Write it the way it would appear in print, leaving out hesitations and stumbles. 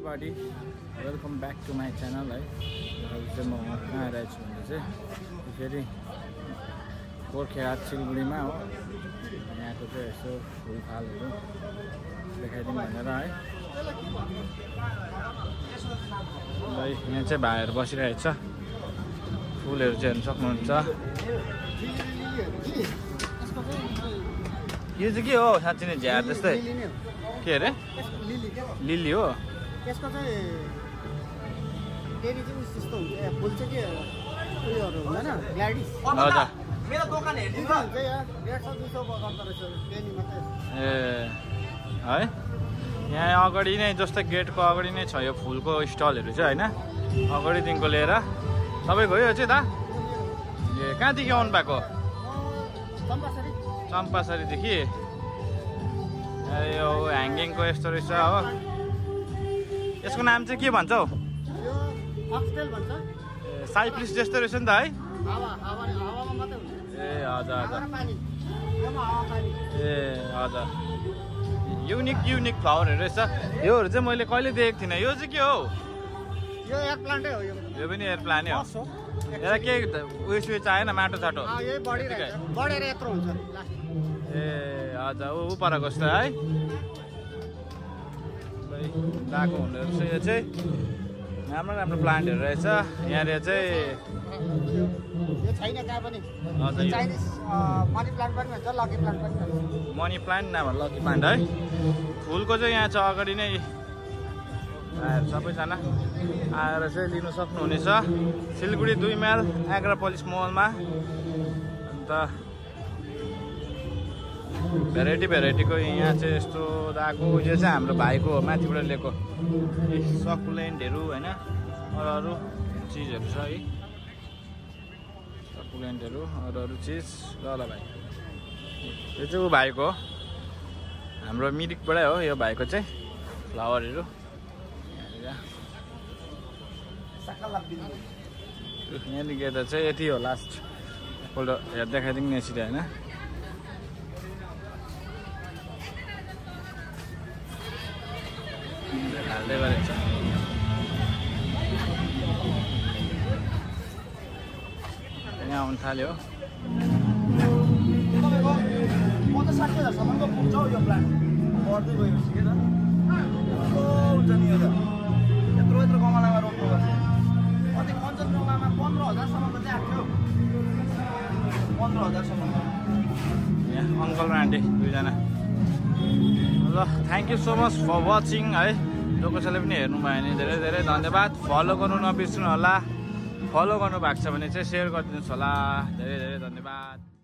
everybody, welcome back to my channel है। म कहाँ आइरहेको छु भने चाहिँ फेरि गोर्खेहाट सिलगढीमा हो। यहाँको चाहिँ यसो फुलफालहरू देखाइदिउँ भनेर है। यहाँ चाहिँ भाइहरू बसिरहेको छ, फुलहरू चाहिँ हेर्न सक्नुहुन्छ। यो चाहिँ के हो साँच्चै नै झ्यार जस्तै के अरे लिली हो। यसको चाहिँ डेरी चाहिँ त्यस्तो हुन्छ फुल चाहिँ के उयोहरू हुँदैन ग्ल्याडिस। हजुर मेरो दोकान हेर्दिनु हुन्छ यार 150-200 गर्दा रहेछ डेनी मात्रै ए है। यहाँ अगाडि नै जस्तै गेटको अगाडि नै छ यो फुलको स्टलहरू चाहिँ हैन। अगाडिदेखिको लिएर तपाईँको यो चाहिँ दा ए कहाँदेखि आउनु भएको? चम्पासरीदेखि। यो ह्याङ्गिङको यस्तो रहेछ हो। यसको नाम चाहिँ के भन्छ हौ? यो फक्सटेल भन्छ। ए साइप्रिस जस्तो रहेछ नि त है। हावामा मात्रै हुन्छ। ए हजुर हजुर पानी योमा हावा पानी। ए हजुर युनिक फ्लावरहरू रहेछ। योहरू चाहिँ मैले कहिले देखेको थिइनँ। यो चाहिँ के हो? यो एयर प्लान्टै हो। यो पनि एयर प्लान्टै हो। यसलाई के उयो चाहिएन माटो साटो? यही बढिरहेछ, बढेर यत्रो हुन्छ लास्ट। ए हजुर ऊ परको जस्तो है। गएको हुँदो रहेछ। यो चाहिँ राम्रो प्लान्टहरू रहेछ। यहाँनिर चाहिँ यो छैन कहाँ पनि। हजुर चाइनिज मनी प्लान्ट पनि भन्छ, लकी प्लान्ट पनि भन्छ। मनी प्लान्ट नभए लकी प्लान्ट है। फुलको चाहिँ यहाँ छ अगाडि नै आएर सबैजना आएर चाहिँ लिनु सक्नुहुनेछ। सिलगढी 2 माइल एग्रोपोलिस मलमा। अन्त भेराइटीको यहाँ चाहिँ यस्तो आएको। यो चाहिँ हाम्रो भाइको माथिबाट ल्याएको सकुलेन्टहरू होइन, अरू चिजहरू छ है। सकुलेन्टहरू अरू चिज ल भाइ। यो चाहिँ ऊ भाइको हाम्रो मिरिकबाटै हो। यो भाइको चाहिँ फ्लावरहरू यहाँदेखि यता चाहिँ यति हो। लास्ट एकपल्ट हेर देखाइदिउँ न यसरी होइन। हाल्दै गरेको छ। यहाँ आउनु थाल्यो। 50,000-60,000सम्मको पुग्छ हौ यो प्लान्ट। बढ्दै गएपछि के त हुन्छ नि यो त यत्रो गमलामा रोप्नुपर्छ। कति कञ्चनजङ्घामा 15,000सम्मको चाहिँ आएको थियो। 15,000सम्मको। यहाँ अङ्कल र आन्टी दुईजना। ल thank you so much for watching है। जो कसैले पनि हेर्नुभयो भने धेरै धन्यवाद। फलो गर्नु नबिर्सनु होला। फलो गर्नु भएको छ भने चाहिँ सेयर गरिदिनुहोस् होला। धेरै धन्यवाद।